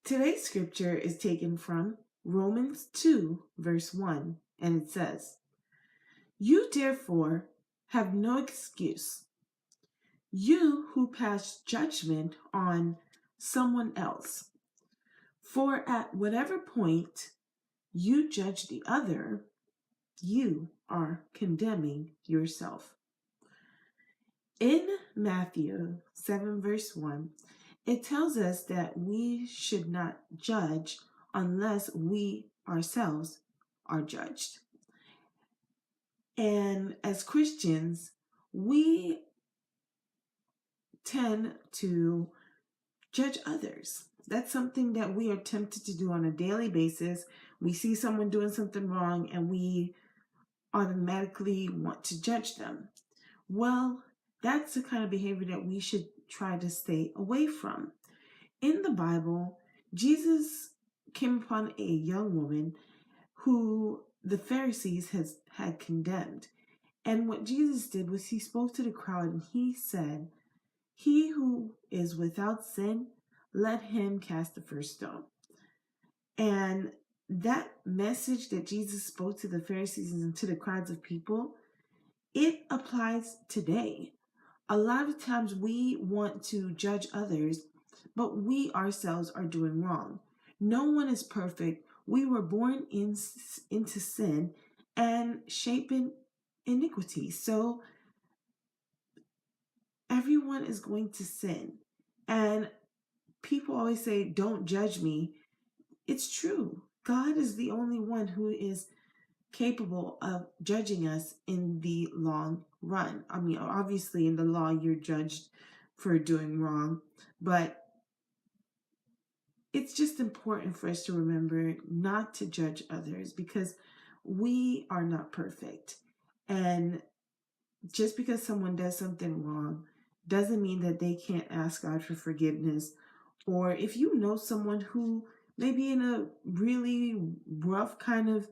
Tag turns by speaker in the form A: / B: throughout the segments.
A: Today's scripture is taken from Romans 2, verse 1, and it says, "You therefore have no excuse, you who pass judgment on someone else. For at whatever point you judge the other, you are condemning yourself." In Matthew 7, verse 1, it tells us that we should not judge unless we ourselves are judged. And as Christians, we tend to judge others. That's something that we are tempted to do on a daily basis. We see someone doing something wrong and we automatically want to judge them. Well, that's the kind of behavior that we should try to stay away from. In the Bible, Jesus came upon a young woman who the Pharisees had condemned. And what Jesus did was he spoke to the crowd and he said, "He who is without sin, let him cast the first stone." And that message that Jesus spoke to the Pharisees and to the crowds of people, it applies today. A lot of times we want to judge others, but we ourselves are doing wrong. No one is perfect. We were born into sin and shaping iniquity. So everyone is going to sin. And people always say, "Don't judge me." It's true. God is the only one who is capable of judging us in the long run. I mean, obviously, in the law, you're judged for doing wrong, but it's just important for us to remember not to judge others because we are not perfect. And just because someone does something wrong doesn't mean that they can't ask God for forgiveness. Or if you know someone who may be in a really rough kind of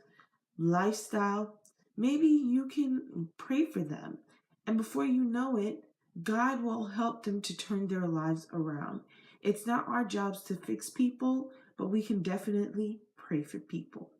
A: lifestyle, maybe you can pray for them. And before you know it, God will help them to turn their lives around. It's not our jobs to fix people, but we can definitely pray for people.